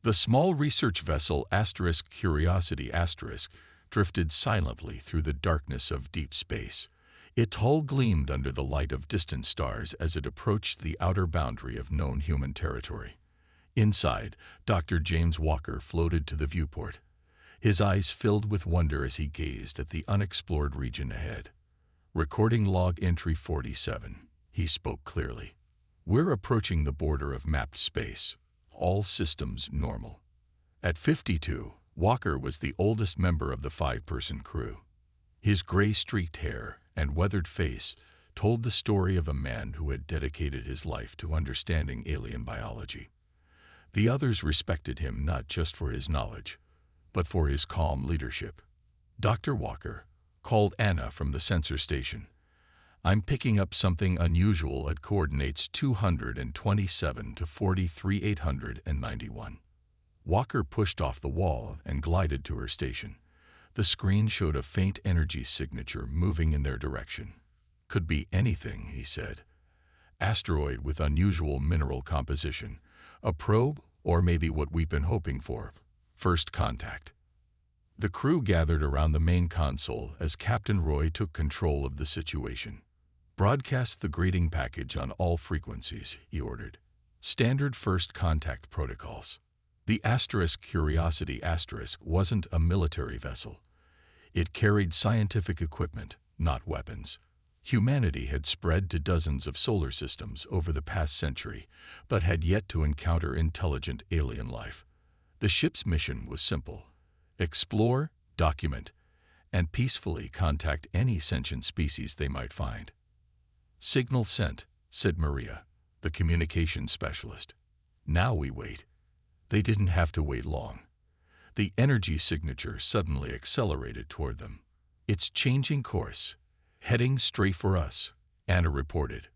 The small research vessel Curiosity drifted silently through the darkness of deep space. Its hull gleamed under the light of distant stars as it approached the outer boundary of known human territory. Inside, Dr. James Walker floated to the viewport. His eyes filled with wonder as he gazed at the unexplored region ahead. Recording log entry 47, he spoke clearly. We're approaching the border of mapped space. All systems normal. At 52, Walker was the oldest member of the 5-person crew. His gray-streaked hair and weathered face told the story of a man who had dedicated his life to understanding alien biology. The others respected him not just for his knowledge, but for his calm leadership. Dr. Walker called Anna from the sensor station. I'm picking up something unusual at coordinates 227 to 43891. Walker pushed off the wall and glided to her station. The screen showed a faint energy signature moving in their direction. Could be anything, he said. Asteroid with unusual mineral composition. A probe, or maybe what we've been hoping for. First contact. The crew gathered around the main console as Captain Roy took control of the situation. Broadcast the greeting package on all frequencies, he ordered. Standard first contact protocols. The Curiosity wasn't a military vessel. It carried scientific equipment, not weapons. Humanity had spread to dozens of solar systems over the past century, but had yet to encounter intelligent alien life. The ship's mission was simple: explore, document, and peacefully contact any sentient species they might find. Signal sent, said Maria, the communications specialist. Now we wait. They didn't have to wait long. The energy signature suddenly accelerated toward them. It's changing course. Heading straight for us, Anna reported,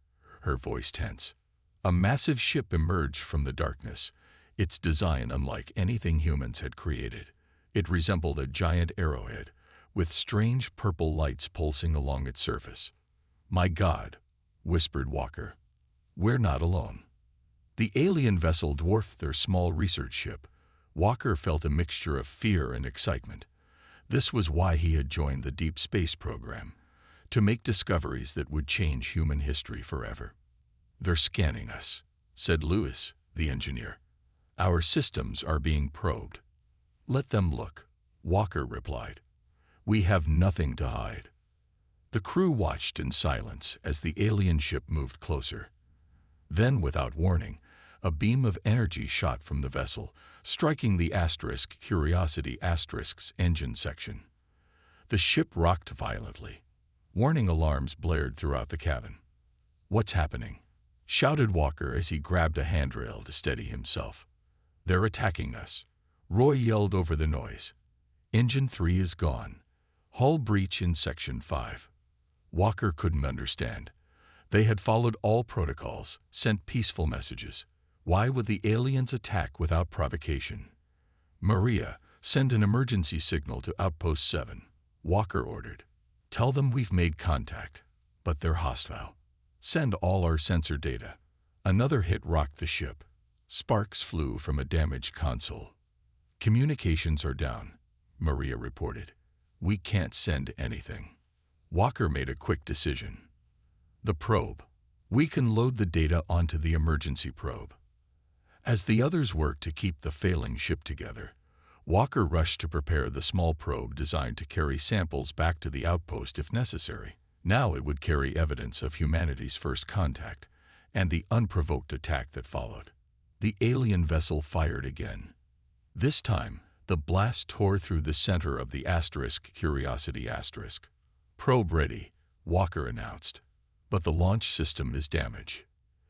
her voice tense. A massive ship emerged from the darkness, its design unlike anything humans had created. It resembled a giant arrowhead, with strange purple lights pulsing along its surface. My God, whispered Walker. We're not alone. The alien vessel dwarfed their small research ship. Walker felt a mixture of fear and excitement. This was why he had joined the deep space program, to make discoveries that would change human history forever. They're scanning us, said Lewis, the engineer. Our systems are being probed. Let them look, Walker replied. We have nothing to hide. The crew watched in silence as the alien ship moved closer. Then, without warning, a beam of energy shot from the vessel, striking the Curiosity's engine section. The ship rocked violently. Warning alarms blared throughout the cabin. What's happening? Shouted Walker as he grabbed a handrail to steady himself. They're attacking us. Roy yelled over the noise. Engine 3 is gone. Hull breach in Section 5. Walker couldn't understand. They had followed all protocols, sent peaceful messages. Why would the aliens attack without provocation? Maria, send an emergency signal to Outpost 7, Walker ordered. Tell them we've made contact, but they're hostile. Send all our sensor data. Another hit rocked the ship. Sparks flew from a damaged console. Communications are down, Maria reported. We can't send anything. Walker made a quick decision. The probe. We can load the data onto the emergency probe. As the others worked to keep the failing ship together, Walker rushed to prepare the small probe designed to carry samples back to the outpost if necessary. Now it would carry evidence of humanity's first contact and the unprovoked attack that followed. The alien vessel fired again. This time, the blast tore through the center of the Curiosity. Probe ready, Walker announced. But the launch system is damaged.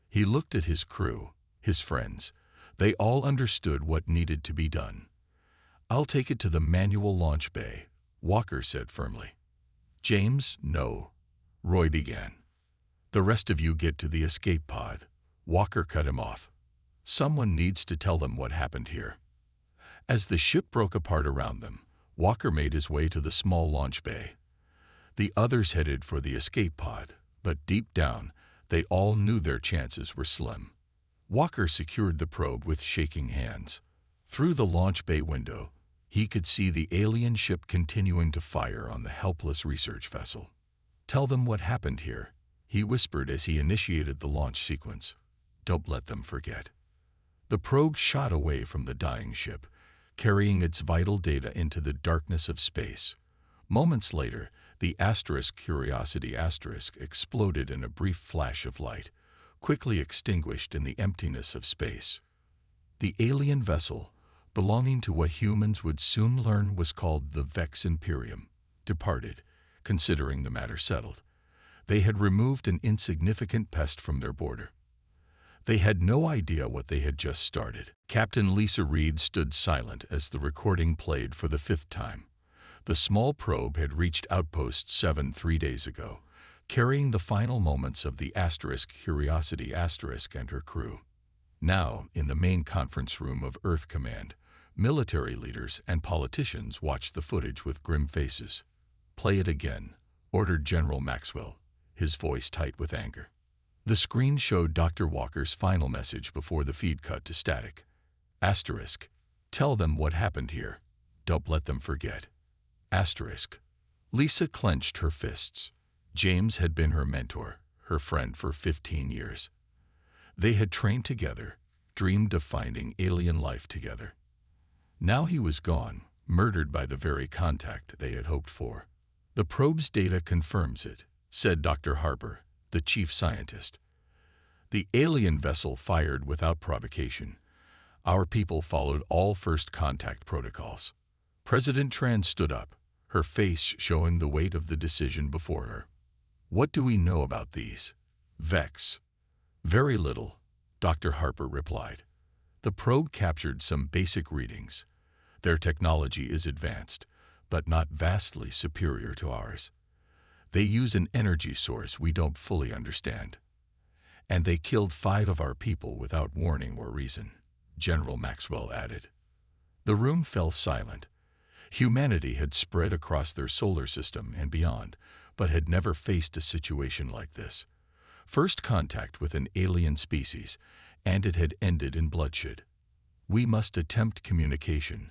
He looked at his crew, his friends. They all understood what needed to be done. I'll take it to the manual launch bay, Walker said firmly. James, no, Roy began. The rest of you get to the escape pod. Walker cut him off. Someone needs to tell them what happened here. As the ship broke apart around them, Walker made his way to the small launch bay. The others headed for the escape pod, but deep down, they all knew their chances were slim. Walker secured the probe with shaking hands. Through the launch bay window, he could see the alien ship continuing to fire on the helpless research vessel. "Tell them what happened here," he whispered as he initiated the launch sequence. "Don't let them forget." The probe shot away from the dying ship, carrying its vital data into the darkness of space. Moments later, the Curiosity exploded in a brief flash of light, quickly extinguished in the emptiness of space. The alien vessel, belonging to what humans would soon learn was called the Vex Imperium, departed, considering the matter settled. They had removed an insignificant pest from their border. They had no idea what they had just started. Captain Lisa Reed stood silent as the recording played for the 5th time. The small probe had reached Outpost 7 3 days ago, carrying the final moments of the Curiosity and her crew. Now, in the main conference room of Earth Command, military leaders and politicians watched the footage with grim faces. "Play it again," ordered General Maxwell, his voice tight with anger. The screen showed Dr. Walker's final message before the feed cut to static. "Tell them what happened here. Don't let them forget." Lisa clenched her fists. James had been her mentor, her friend for 15 years. They had trained together, dreamed of finding alien life together. Now he was gone, murdered by the very contact they had hoped for. "The probe's data confirms it," said Dr. Harper, the chief scientist. "The alien vessel fired without provocation. Our people followed all first contact protocols." President Tran stood up, her face showing the weight of the decision before her. "What do we know about these Vex?" "Very little," Dr. Harper replied. "The probe captured some basic readings. Their technology is advanced, but not vastly superior to ours. They use an energy source we don't fully understand. And they killed 5 of our people without warning or reason," General Maxwell added. The room fell silent. Humanity had spread across their solar system and beyond, but had never faced a situation like this. First contact with an alien species, and it had ended in bloodshed. "We must attempt communication,"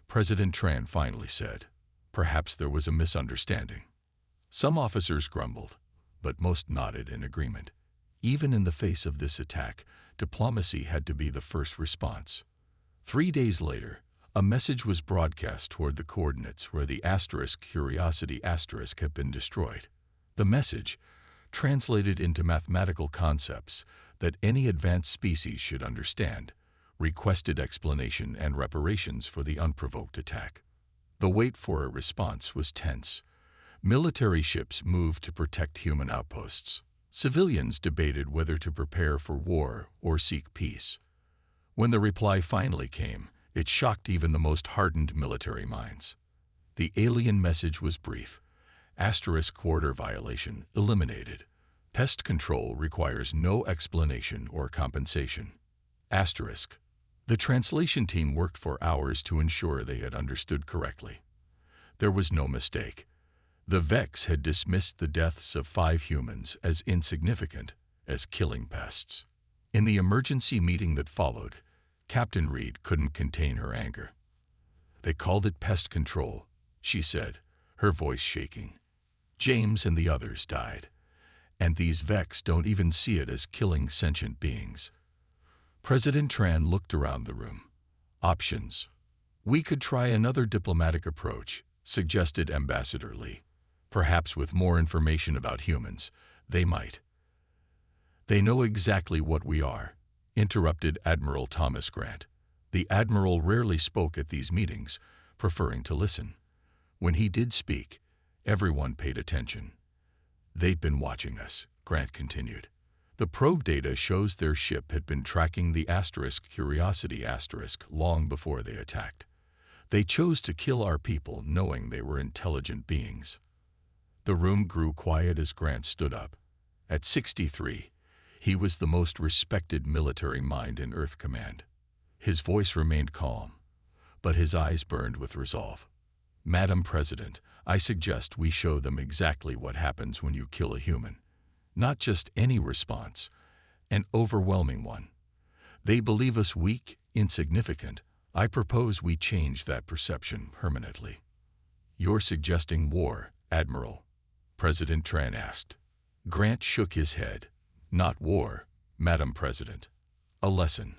President Tran finally said. Perhaps there was a misunderstanding. Some officers grumbled, but most nodded in agreement. Even in the face of this attack, diplomacy had to be the first response. 3 days later, a message was broadcast toward the coordinates where the Curiosity had been destroyed. The message, translated into mathematical concepts that any advanced species should understand, requested explanation and reparations for the unprovoked attack. The wait for a response was tense. Military ships moved to protect human outposts. Civilians debated whether to prepare for war or seek peace. When the reply finally came, it shocked even the most hardened military minds. The alien message was brief. Quarter violation eliminated. Pest control requires no explanation or compensation. The translation team worked for hours to ensure they had understood correctly. There was no mistake. The Vex had dismissed the deaths of 5 humans as insignificant as killing pests. In the emergency meeting that followed, Captain Reed couldn't contain her anger. "They called it pest control," she said, her voice shaking. "James and the others died, and these Vex don't even see it as killing sentient beings." President Tran looked around the room. "Options. We could try another diplomatic approach," suggested Ambassador Lee. "Perhaps with more information about humans, they might." "They know exactly what we are," interrupted Admiral Thomas Grant. The Admiral rarely spoke at these meetings, preferring to listen. When he did speak, everyone paid attention. "They've been watching us," Grant continued. "The probe data shows their ship had been tracking the Curiosity long before they attacked. They chose to kill our people knowing they were intelligent beings." The room grew quiet as Grant stood up. At 63, he was the most respected military mind in Earth Command. His voice remained calm, but his eyes burned with resolve. "Madam President, I suggest we show them exactly what happens when you kill a human. Not just any response, an overwhelming one. They believe us weak, insignificant, I propose we change that perception permanently. You're suggesting war, Admiral? President Tran asked. Grant shook his head. Not war, Madam President. A lesson.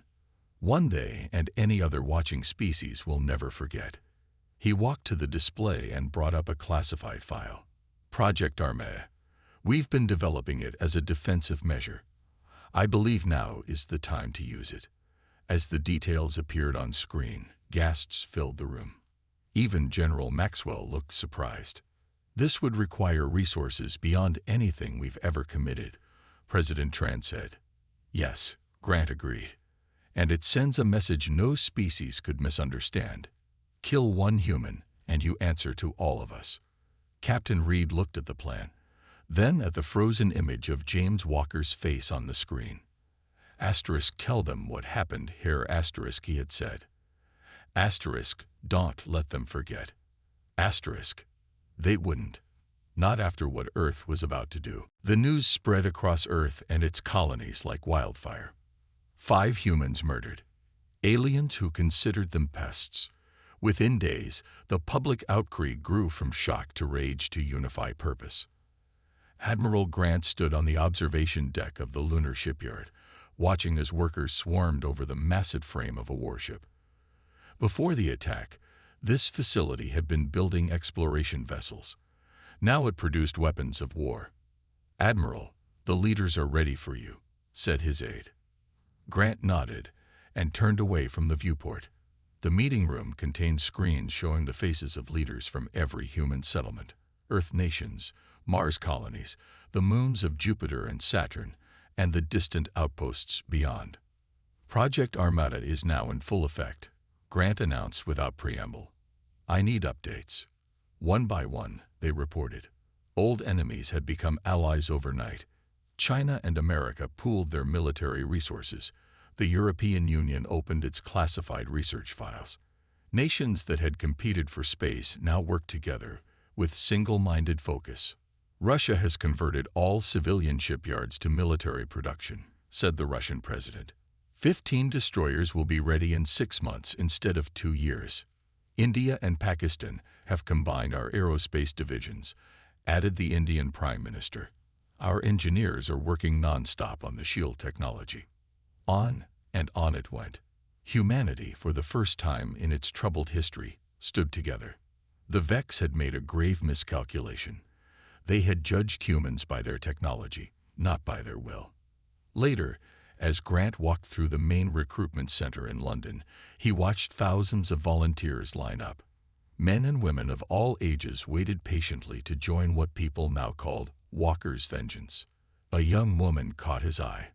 One they and any other watching species will never forget. He walked to the display and brought up a classified file. Project Armada. We've been developing it as a defensive measure. I believe now is the time to use it. As the details appeared on screen, gasps filled the room. Even General Maxwell looked surprised. This would require resources beyond anything we've ever committed, President Tran said. Yes, Grant agreed. And it sends a message no species could misunderstand. Kill one human, and you answer to all of us. Captain Reed looked at the plan, then at the frozen image of James Walker's face on the screen. Tell them what happened, Herr Asterisk, he had said. Don't let them forget. They wouldn't. Not after what Earth was about to do. The news spread across Earth and its colonies like wildfire. 5 humans murdered. Aliens who considered them pests. Within days, the public outcry grew from shock to rage to unify purpose. Admiral Grant stood on the observation deck of the lunar shipyard, watching as workers swarmed over the massive frame of a warship. Before the attack, this facility had been building exploration vessels. Now it produced weapons of war. Admiral, the leaders are ready for you, said his aide. Grant nodded and turned away from the viewport. The meeting room contained screens showing the faces of leaders from every human settlement, Earth nations, Mars colonies, the moons of Jupiter and Saturn, and the distant outposts beyond. Project Armada is now in full effect, Grant announced without preamble. I need updates. One by one, they reported. Old enemies had become allies overnight. China and America pooled their military resources. The European Union opened its classified research files. Nations that had competed for space now work together with single-minded focus. Russia has converted all civilian shipyards to military production, said the Russian president. 15 destroyers will be ready in 6 months instead of 2 years. India and Pakistan have combined our aerospace divisions, added the Indian Prime Minister. Our engineers are working non-stop on the shield technology. On and on it went. Humanity, for the first time in its troubled history, stood together. The Vex had made a grave miscalculation. They had judged humans by their technology, not by their will. Later, as Grant walked through the main recruitment center in London, he watched thousands of volunteers line up. Men and women of all ages waited patiently to join what people now called Walker's Vengeance. A young woman caught his eye.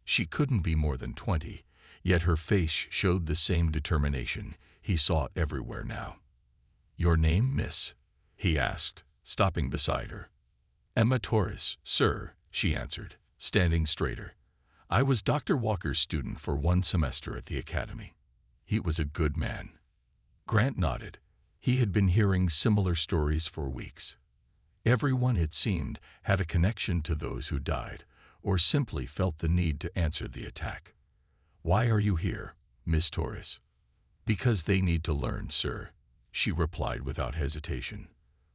She couldn't be more than 20, yet her face showed the same determination he saw everywhere now. Your name, miss? He asked, stopping beside her. Emma Torres, sir, she answered, standing straighter. I was Dr. Walker's student for 1 semester at the academy. He was a good man. Grant nodded. He had been hearing similar stories for weeks. Everyone, it seemed, had a connection to those who died, or simply felt the need to answer the attack. Why are you here, Miss Torres? Because they need to learn, sir, she replied without hesitation.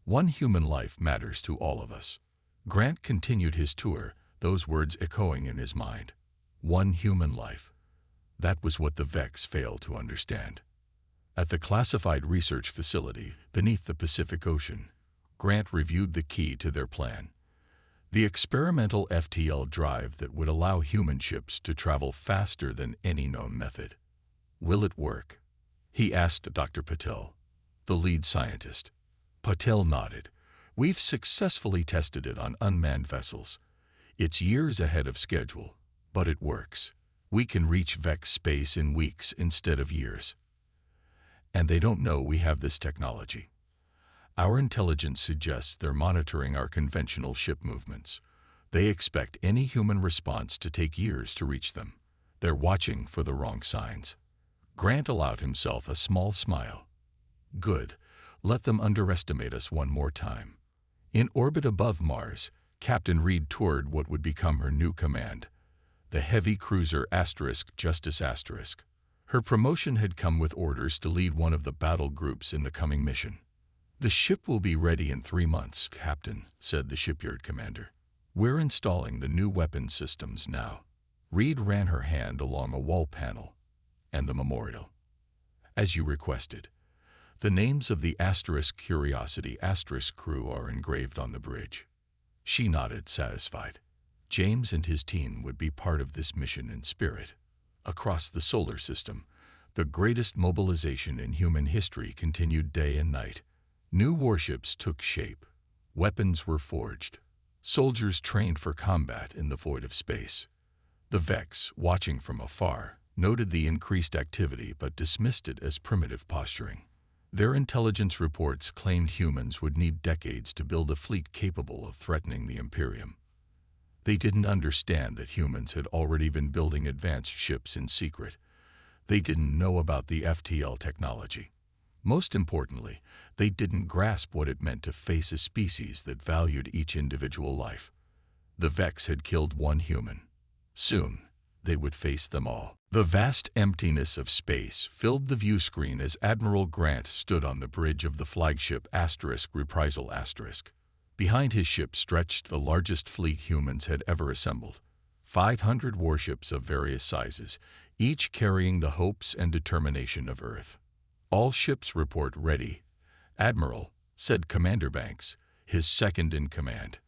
One human life matters to all of us. Grant continued his tour, those words echoing in his mind. One human life. That was what the Vex failed to understand. At the classified research facility beneath the Pacific Ocean, Grant reviewed the key to their plan. The experimental FTL drive that would allow human ships to travel faster than any known method. Will it work? He asked Dr. Patel, the lead scientist. Patel nodded. We've successfully tested it on unmanned vessels. It's years ahead of schedule, but it works. We can reach Vex space in weeks instead of years. And they don't know we have this technology. Our intelligence suggests they're monitoring our conventional ship movements. They expect any human response to take years to reach them. They're watching for the wrong signs. Grant allowed himself a small smile. Good. Let them underestimate us one more time. In orbit above Mars, Captain Reed toured what would become her new command, the heavy cruiser Justice Asterisk. Her promotion had come with orders to lead one of the battle groups in the coming mission. "The ship will be ready in 3 months, Captain," said the shipyard commander. "We're installing the new weapon systems now." Reed ran her hand along a wall panel. "And the memorial?" "As you requested. The names of the Curiosity crew are engraved on the bridge." She nodded, satisfied. James and his team would be part of this mission in spirit. Across the solar system, the greatest mobilization in human history continued day and night. New warships took shape. Weapons were forged. Soldiers trained for combat in the void of space. The Vex, watching from afar, noted the increased activity but dismissed it as primitive posturing. Their intelligence reports claimed humans would need decades to build a fleet capable of threatening the Imperium. They didn't understand that humans had already been building advanced ships in secret. They didn't know about the FTL technology. Most importantly, they didn't grasp what it meant to face a species that valued each individual life. The Vex had killed one human. Soon, they would face them all. The vast emptiness of space filled the view screen as Admiral Grant stood on the bridge of the flagship Reprisal *. Behind his ship stretched the largest fleet humans had ever assembled. 500 warships of various sizes, each carrying the hopes and determination of Earth. "All ships report ready, Admiral," said Commander Banks, his second in command.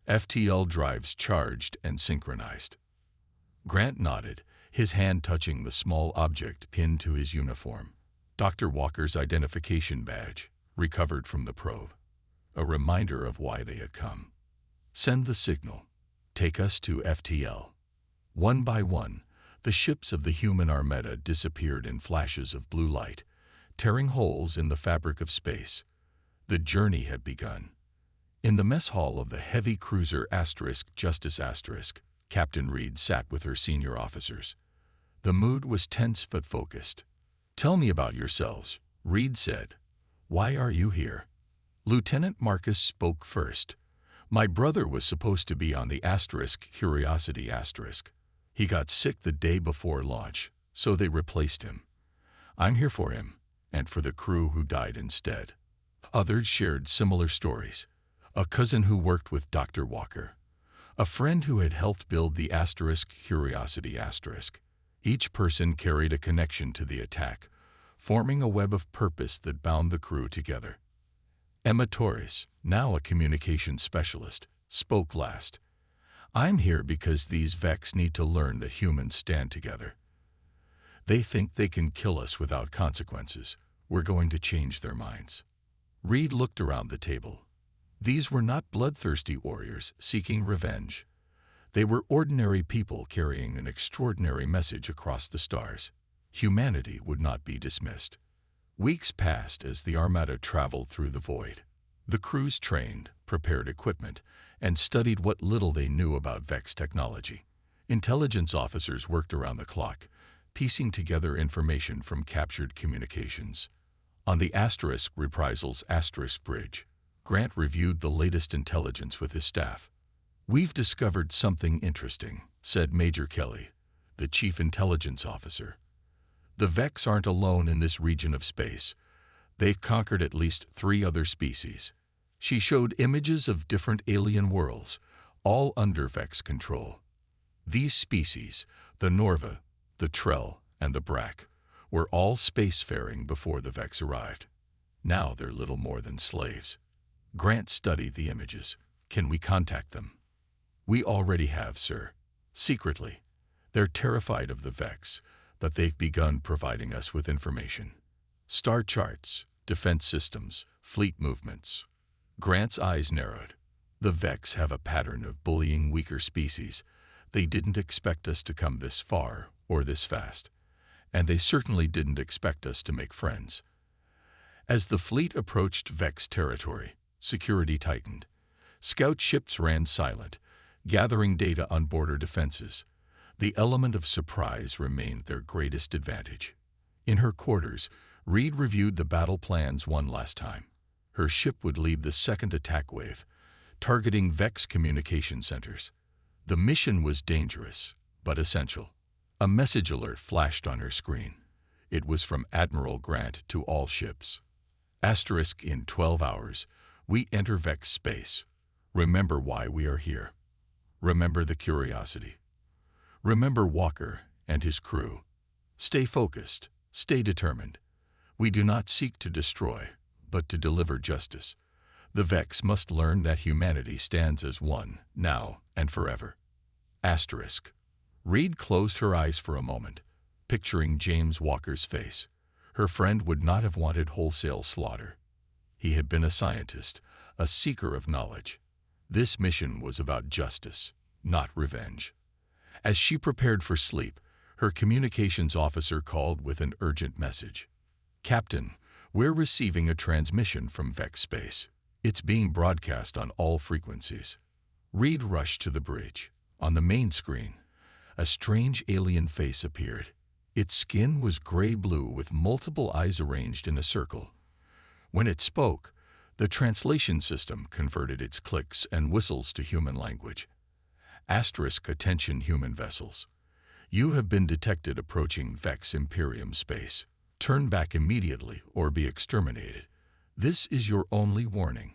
"FTL drives charged and synchronized." Grant nodded, his hand touching the small object pinned to his uniform. Dr. Walker's identification badge, recovered from the probe. A reminder of why they had come. "Send the signal. Take us to FTL." One by one, the ships of the human Armada disappeared in flashes of blue light, tearing holes in the fabric of space. The journey had begun. In the mess hall of the heavy cruiser Justice Captain Reed sat with her senior officers. The mood was tense but focused. "Tell me about yourselves," Reed said. "Why are you here?" Lieutenant Marcus spoke first. "My brother was supposed to be on the Curiosity *. He got sick the day before launch, so they replaced him. I'm here for him, and for the crew who died instead." Others shared similar stories. A cousin who worked with Dr. Walker. A friend who had helped build the Curiosity *. Each person carried a connection to the attack, forming a web of purpose that bound the crew together. Emma Torres, now a communications specialist, spoke last. "I'm here because these Vex need to learn that humans stand together. They think they can kill us without consequences. We're going to change their minds." Reed looked around the table. These were not bloodthirsty warriors seeking revenge. They were ordinary people carrying an extraordinary message across the stars. Humanity would not be dismissed. Weeks passed as the Armada traveled through the void. The crews trained, prepared equipment, and studied what little they knew about Vex technology. Intelligence officers worked around the clock, piecing together information from captured communications. On the Reprisals bridge, Grant reviewed the latest intelligence with his staff. "We've discovered something interesting," said Major Kelly, the chief intelligence officer. "The Vex aren't alone in this region of space. They've conquered at least 3 other species." She showed images of different alien worlds, all under Vex control. These species, the Norva, the Trell, and the Brack, were all spacefaring before the Vex arrived. Now they're little more than slaves. Grant studied the images. "Can we contact them?" "We already have, sir. Secretly. They're terrified of the Vex, but they've begun providing us with information. Star charts, defense systems, fleet movements." Grant's eyes narrowed. "The Vex have a pattern of bullying weaker species. They didn't expect us to come this far or this fast. And they certainly didn't expect us to make friends." As the fleet approached Vex territory, security tightened. Scout ships ran silent, gathering data on border defenses. The element of surprise remained their greatest advantage. In her quarters, Reed reviewed the battle plans one last time. Her ship would lead the second attack wave, targeting Vex communication centers. The mission was dangerous, but essential. A message alert flashed on her screen. It was from Admiral Grant to all ships. Asterisk in 12 hours, we enter Vex space. Remember why we are here. Remember the curiosity. Remember Walker and his crew. Stay focused, stay determined. We do not seek to destroy, but to deliver justice. The Vex must learn that humanity stands as one, now and forever. Asterisk. Reed closed her eyes for a moment, picturing James Walker's face. Her friend would not have wanted wholesale slaughter. He had been a scientist, a seeker of knowledge. This mission was about justice, not revenge. As she prepared for sleep, her communications officer called with an urgent message. "Captain, we're receiving a transmission from Vex space. It's being broadcast on all frequencies." Reed rushed to the bridge. On the main screen, a strange alien face appeared. Its skin was gray-blue with multiple eyes arranged in a circle. When it spoke, the translation system converted its clicks and whistles to human language. Asterisk attention human vessels. You have been detected approaching Vex Imperium space. Turn back immediately or be exterminated. This is your only warning.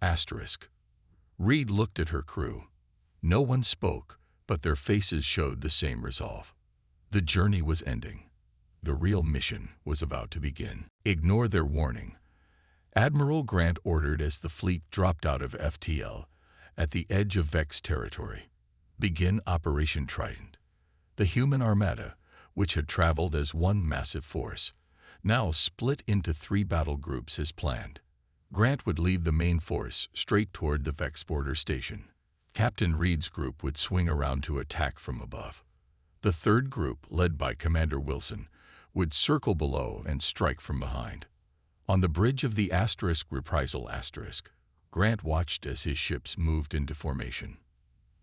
Asterisk. Reed looked at her crew. No one spoke, but their faces showed the same resolve. The journey was ending. The real mission was about to begin. Ignore their warning. Admiral Grant ordered as the fleet dropped out of FTL at the edge of Vex territory. Begin Operation Trident. The human Armada, which had traveled as one massive force, now split into 3 battle groups as planned. Grant would lead the main force straight toward the Vex border station. Captain Reed's group would swing around to attack from above. The 3rd group, led by Commander Wilson, would circle below and strike from behind. On the bridge of the Asterisk Reprisal Asterisk, Grant watched as his ships moved into formation.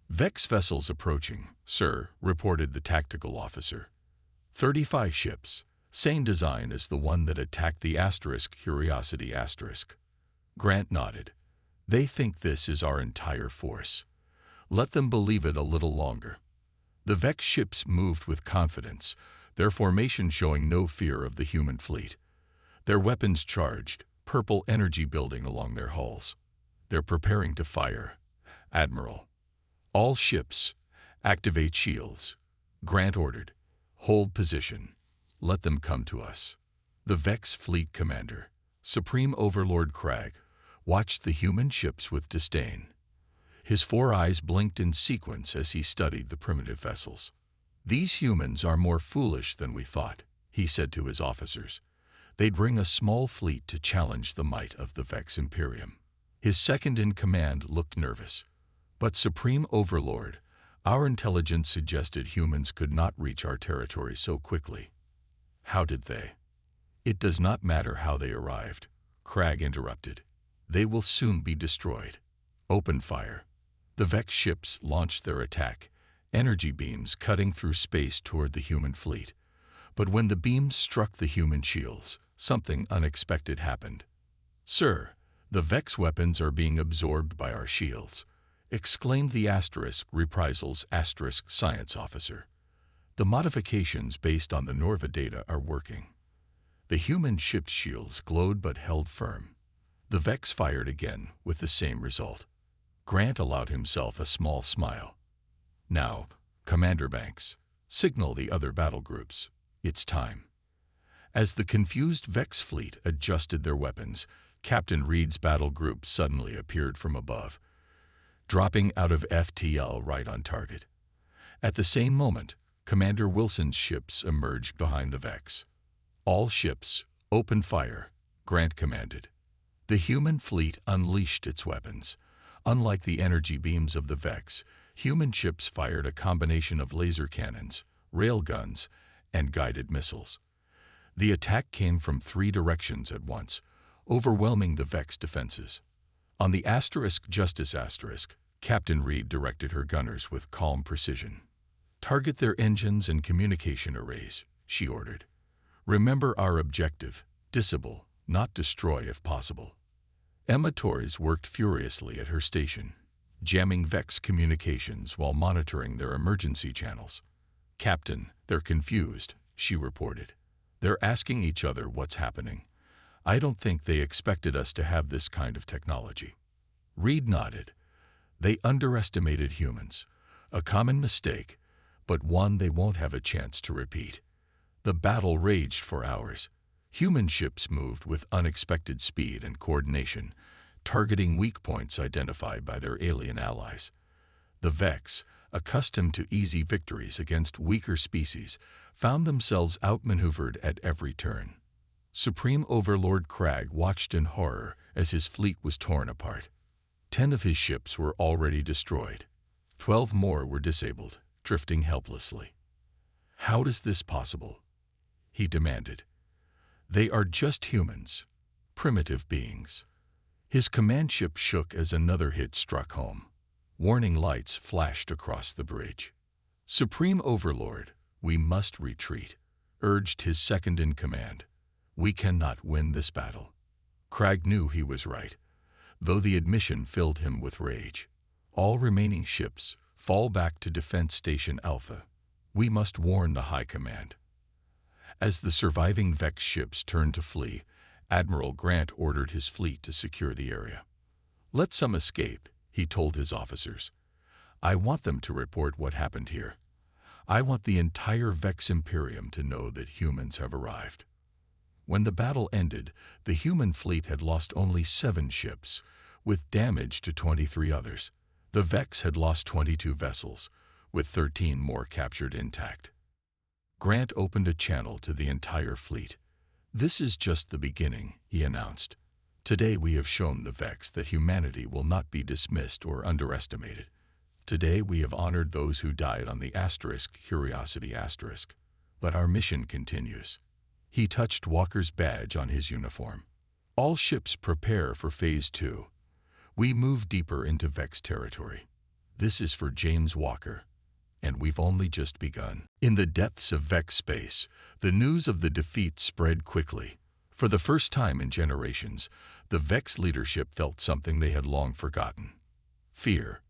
"Vex vessels approaching, sir," reported the tactical officer. 35 ships, same design as the one that attacked the Asterisk Curiosity Asterisk. Grant nodded. "They think this is our entire force. Let them believe it a little longer." The Vex ships moved with confidence, their formation showing no fear of the human fleet. Their weapons charged, purple energy building along their hulls. "They're preparing to fire. Admiral. All ships, activate shields." Grant ordered. "Hold position. Let them come to us." The Vex fleet commander, Supreme Overlord Crag, watched the human ships with disdain. His 4 eyes blinked in sequence as he studied the primitive vessels. "These humans are more foolish than we thought," he said to his officers. "They'd bring a small fleet to challenge the might of the Vex Imperium." His second-in-command looked nervous. "But Supreme Overlord, our intelligence suggested humans could not reach our territory so quickly." "How did they?" "It does not matter how they arrived," Crag interrupted. "They will soon be destroyed. Open fire." The Vex ships launched their attack, energy beams cutting through space toward the human fleet. But when the beams struck the human shields, something unexpected happened. "Sir, the Vex weapons are being absorbed by our shields," exclaimed the Asterisk Reprisals Asterisk science officer. "The modifications based on the Norva data are working." The human ship's shields glowed but held firm. The Vex fired again with the same result. Grant allowed himself a small smile. "Now, Commander Banks, signal the other battle groups. It's time." As the confused Vex fleet adjusted their weapons, Captain Reed's battle group suddenly appeared from above, dropping out of FTL right on target. At the same moment, Commander Wilson's ships emerged behind the Vex. "All ships, open fire," Grant commanded. The human fleet unleashed its weapons. Unlike the energy beams of the Vex, human ships fired a combination of laser cannons, railguns, and guided missiles. The attack came from 3 directions at once, overwhelming the Vex defenses. On the Asterisk Justice Asterisk, Captain Reed directed her gunners with calm precision. "Target their engines and communication arrays," she ordered. "Remember our objective: disable, not destroy if possible." Emma Torres worked furiously at her station, jamming Vex communications while monitoring their emergency channels. "Captain, they're confused," she reported. They're asking each other what's happening. I don't think they expected us to have this kind of technology. Reed nodded. They underestimated humans. A common mistake, but one they won't have a chance to repeat. The battle raged for hours. Human ships moved with unexpected speed and coordination, targeting weak points identified by their alien allies. The Vex, accustomed to easy victories against weaker species, found themselves outmaneuvered at every turn. Supreme Overlord Crag watched in horror as his fleet was torn apart. 10 of his ships were already destroyed. 12 more were disabled, drifting helplessly. "How is this possible?" he demanded. "They are just humans, primitive beings." His command ship shook as another hit struck home. Warning lights flashed across the bridge. "Supreme Overlord, we must retreat," urged his second-in-command. "We cannot win this battle." Crag knew he was right, though the admission filled him with rage. "All remaining ships, fall back to Defense Station Alpha. We must warn the High Command." As the surviving Vex ships turned to flee, Admiral Grant ordered his fleet to secure the area. "Let some escape," he told his officers. "I want them to report what happened here. I want the entire Vex Imperium to know that humans have arrived." When the battle ended, the human fleet had lost only 7 ships, with damage to 23 others. The Vex had lost 22 vessels, with 13 more captured intact. Grant opened a channel to the entire fleet. "This is just the beginning," he announced. "Today we have shown the Vex that humanity will not be dismissed or underestimated. Today we have honored those who died on the Curiosity *. But our mission continues." He touched Walker's badge on his uniform. "All ships prepare for Phase 2. We move deeper into Vex territory. This is for James Walker, and we've only just begun." In the depths of Vex space, the news of the defeat spread quickly. For the first time in generations, the Vex leadership felt something they had long forgotten: fear.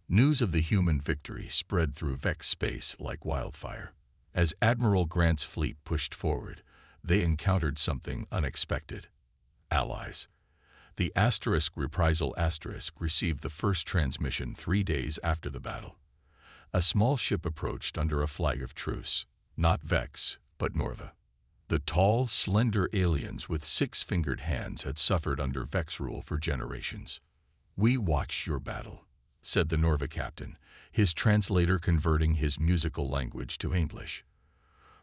News of the human victory spread through Vex space like wildfire. As Admiral Grant's fleet pushed forward, they encountered something unexpected: allies. The Reprisal received the first transmission 3 days after the battle. A small ship approached under a flag of truce, not Vex, but Norva. The tall, slender aliens with 6-fingered hands had suffered under Vex rule for generations. "We watched your battle," said the Norva captain, his translator converting his musical language to English.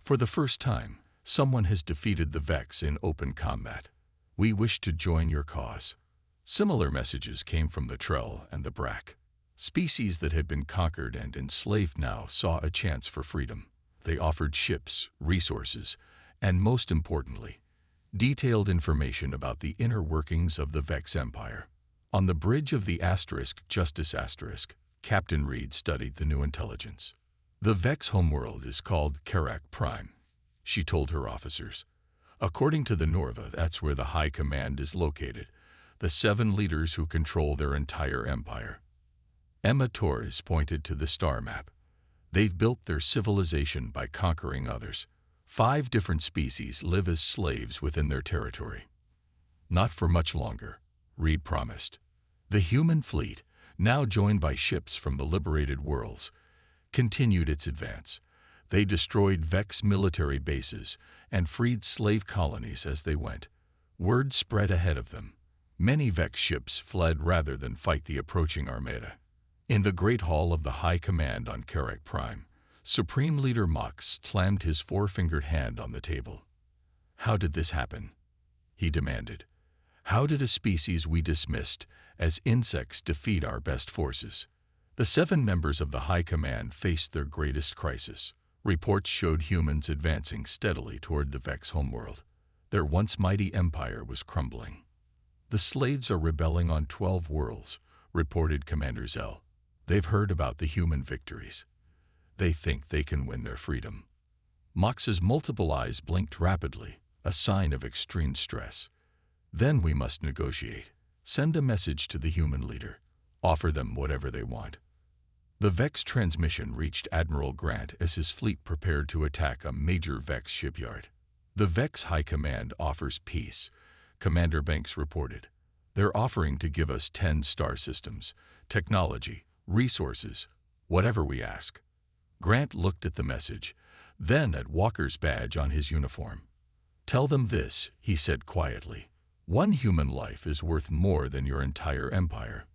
"For the first time, someone has defeated the Vex in open combat. We wish to join your cause." Similar messages came from the Trell and the Brack. Species that had been conquered and enslaved now saw a chance for freedom. They offered ships, resources, and most importantly, detailed information about the inner workings of the Vex Empire. On the bridge of the Justice Captain Reed studied the new intelligence. "The Vex homeworld is called Karak Prime," she told her officers. "According to the Norva, that's where the High Command is located, the 7 leaders who control their entire empire." Emma Torres pointed to the star map. "They've built their civilization by conquering others. 5 different species live as slaves within their territory." "Not for much longer," Reed promised. The human fleet, now joined by ships from the liberated worlds, continued its advance. They destroyed Vex military bases and freed slave colonies as they went. Word spread ahead of them. Many Vex ships fled rather than fight the approaching Armada. In the Great Hall of the High Command on Karak Prime, Supreme Leader Mox slammed his 4-fingered hand on the table. "How did this happen?" he demanded. "How did a species we dismissed as insects defeat our best forces?" The 7 members of the High Command faced their greatest crisis. Reports showed humans advancing steadily toward the Vex homeworld. Their once mighty empire was crumbling. "The slaves are rebelling on 12 worlds," reported Commander Zell. "They've heard about the human victories. They think they can win their freedom." Mox's multiple eyes blinked rapidly, a sign of extreme stress. "Then we must negotiate. Send a message to the human leader. Offer them whatever they want." The Vex transmission reached Admiral Grant as his fleet prepared to attack a major Vex shipyard. The Vex High Command offers peace, Commander Banks reported. They're offering to give us 10 star systems, technology, resources, whatever we ask. Grant looked at the message, then at Walker's badge on his uniform. Tell them this, he said quietly. One human life is worth more than your entire empire.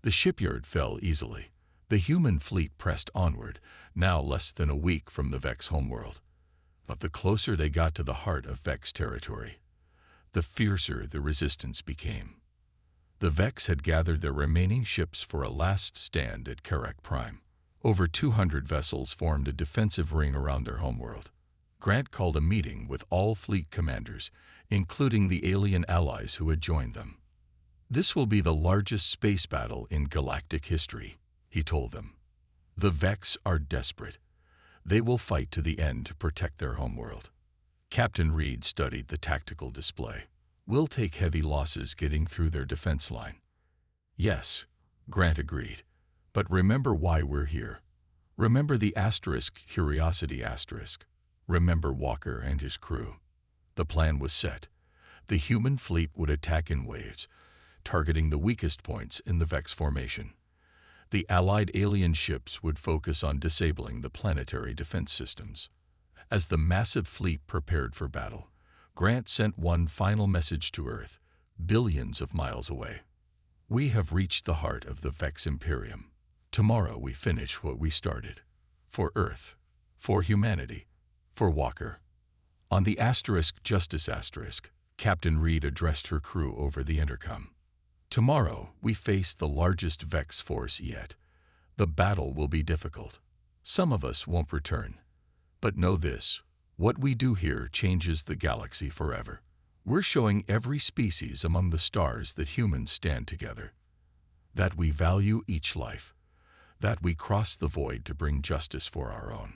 The shipyard fell easily. The human fleet pressed onward, now less than a week from the Vex homeworld. But the closer they got to the heart of Vex territory, the fiercer the resistance became. The Vex had gathered their remaining ships for a last stand at Karak Prime. Over 200 vessels formed a defensive ring around their homeworld. Grant called a meeting with all fleet commanders, including the alien allies who had joined them. This will be the largest space battle in galactic history, he told them. The Vex are desperate. They will fight to the end to protect their homeworld. Captain Reed studied the tactical display. We'll take heavy losses getting through their defense line. Yes, Grant agreed. But remember why we're here. Remember the Curiosity. Remember Walker and his crew. The plan was set. The human fleet would attack in waves, targeting the weakest points in the Vex formation. The allied alien ships would focus on disabling the planetary defense systems. As the massive fleet prepared for battle, Grant sent one final message to Earth, billions of miles away. We have reached the heart of the Vex Imperium. Tomorrow we finish what we started. For Earth, for humanity, for Walker. On the Justice Captain Reed addressed her crew over the intercom. Tomorrow we face the largest Vex force yet. The battle will be difficult. Some of us won't return. But know this, what we do here changes the galaxy forever. We're showing every species among the stars that humans stand together. That we value each life. That we cross the void to bring justice for our own.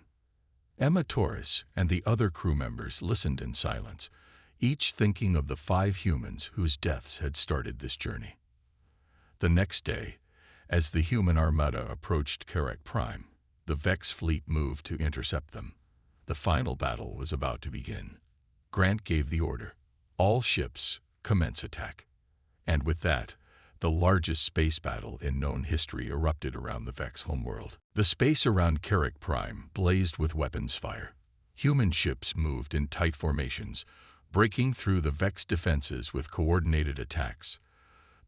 Emma Torres and the other crew members listened in silence, each thinking of the 5 humans whose deaths had started this journey. The next day, as the human Armada approached Karak Prime, the Vex fleet moved to intercept them. The final battle was about to begin. Grant gave the order. All ships, commence attack. And with that, the largest space battle in known history erupted around the Vex homeworld. The space around Karak Prime blazed with weapons fire. Human ships moved in tight formations, breaking through the Vex defenses with coordinated attacks.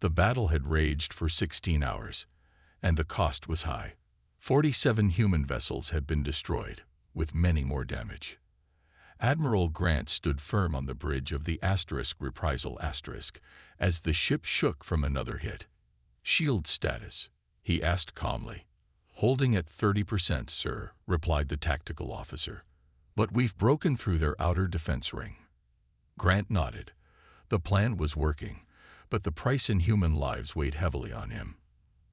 The battle had raged for 16 hours, and the cost was high. 47 human vessels had been destroyed, with many more damage. Admiral Grant stood firm on the bridge of the Reprisal as the ship shook from another hit. Shield status, he asked calmly. Holding at 30%, sir, replied the tactical officer. But we've broken through their outer defense ring. Grant nodded. The plan was working, but the price in human lives weighed heavily on him.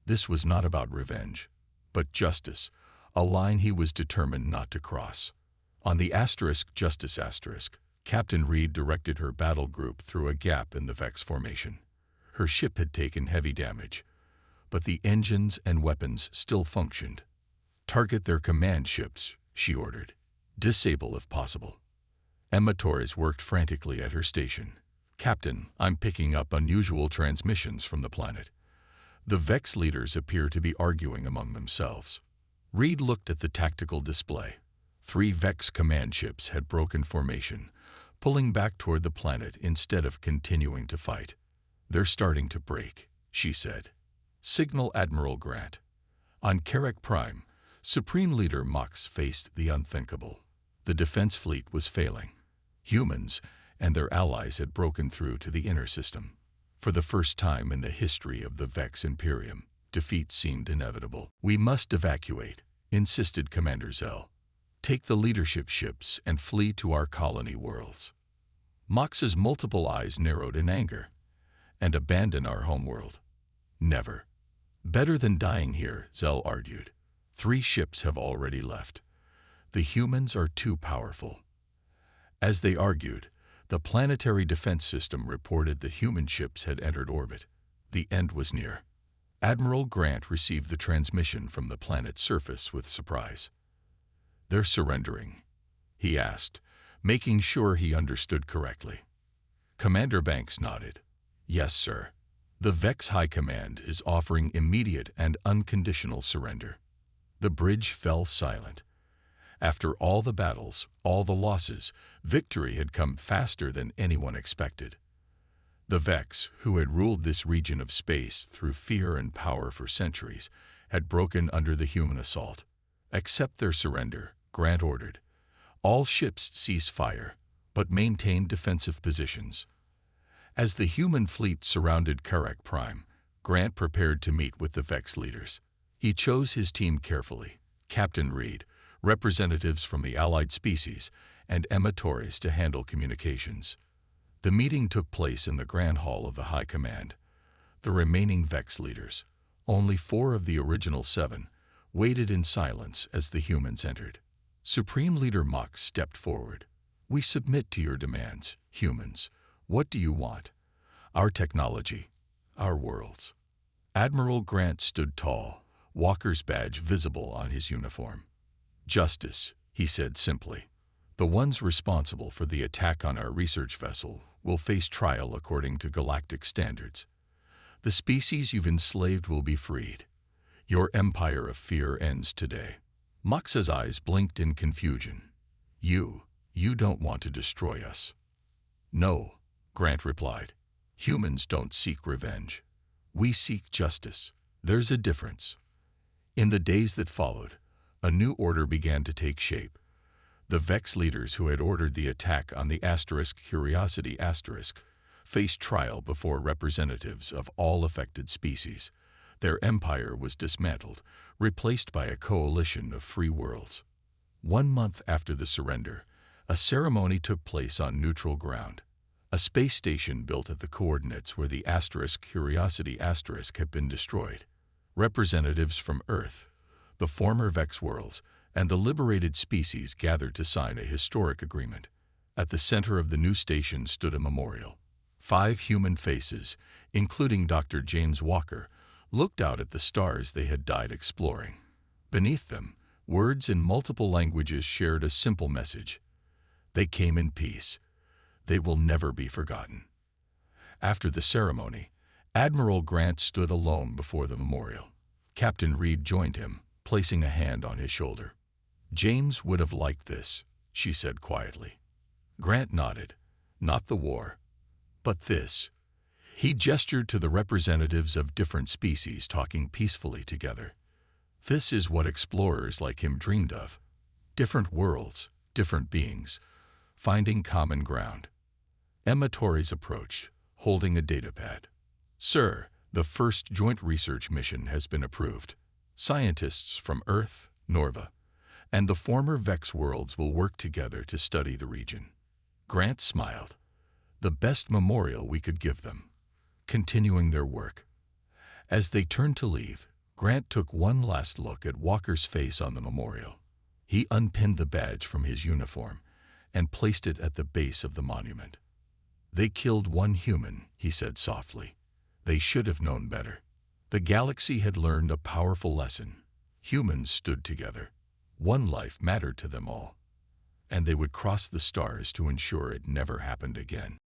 This was not about revenge, but justice, a line he was determined not to cross. On the Justice Captain Reed directed her battle group through a gap in the Vex formation. Her ship had taken heavy damage, but the engines and weapons still functioned. Target their command ships, she ordered. Disable if possible. Emma Torres worked frantically at her station. Captain, I'm picking up unusual transmissions from the planet. The Vex leaders appear to be arguing among themselves. Reed looked at the tactical display. 3 Vex command ships had broken formation, pulling back toward the planet instead of continuing to fight. They're starting to break, she said. Signal Admiral Grant. On Karak Prime, Supreme Leader Mox faced the unthinkable. The defense fleet was failing. Humans and their allies had broken through to the inner system. For the first time in the history of the Vex Imperium, defeat seemed inevitable. We must evacuate, insisted Commander Zell. Take the leadership ships and flee to our colony worlds. Mox's multiple eyes narrowed in anger. And abandon our homeworld. Never. Better than dying here, Zell argued. 3 ships have already left. The humans are too powerful. As they argued, the planetary defense system reported the human ships had entered orbit. The end was near. Admiral Grant received the transmission from the planet's surface with surprise. They're surrendering, he asked, making sure he understood correctly. Commander Banks nodded. Yes, sir. The Vex High Command is offering immediate and unconditional surrender. The bridge fell silent. After all the battles, all the losses, victory had come faster than anyone expected. The Vex, who had ruled this region of space through fear and power for centuries, had broken under the human assault. Accept their surrender, Grant ordered. All ships cease fire, but maintain defensive positions. As the human fleet surrounded Karak Prime, Grant prepared to meet with the Vex leaders. He chose his team carefully: Captain Reed, representatives from the allied species, and Emma Torres to handle communications. The meeting took place in the Grand Hall of the High Command. The remaining Vex leaders, only 4 of the original 7, waited in silence as the humans entered. Supreme Leader Mox stepped forward. We submit to your demands, humans. What do you want? Our technology, our worlds. Admiral Grant stood tall, Walker's badge visible on his uniform. Justice, he said simply. The ones responsible for the attack on our research vessel will face trial according to galactic standards. The species you've enslaved will be freed. Your empire of fear ends today. Mox's eyes blinked in confusion. You don't want to destroy us. No, Grant replied. Humans don't seek revenge. We seek justice. There's a difference. In the days that followed, a new order began to take shape. The Vex leaders who had ordered the attack on the Curiosity faced trial before representatives of all affected species. Their empire was dismantled, replaced by a coalition of free worlds. 1 month after the surrender, a ceremony took place on neutral ground. A space station built at the coordinates where the Curiosity had been destroyed. Representatives from Earth, the former Vex worlds, and the liberated species gathered to sign a historic agreement. At the center of the new station stood a memorial. 5 human faces, including Dr. James Walker, looked out at the stars they had died exploring. Beneath them, words in multiple languages shared a simple message. They came in peace. They will never be forgotten. After the ceremony, Admiral Grant stood alone before the memorial. Captain Reed joined him, placing a hand on his shoulder. James would have liked this, she said quietly. Grant nodded. Not the war, but this. He gestured to the representatives of different species talking peacefully together. This is what explorers like him dreamed of. Different worlds, different beings, finding common ground. Emma Torres approached, holding a datapad. Sir, the first joint research mission has been approved. Scientists from Earth, Norva, and the former Vex worlds will work together to study the region. Grant smiled. The best memorial we could give them. Continuing their work. As they turned to leave, Grant took one last look at Walker's face on the memorial. He unpinned the badge from his uniform and placed it at the base of the monument. They killed 1 human, he said softly. They should have known better. The galaxy had learned a powerful lesson. Humans stood together. 1 life mattered to them all. And they would cross the stars to ensure it never happened again.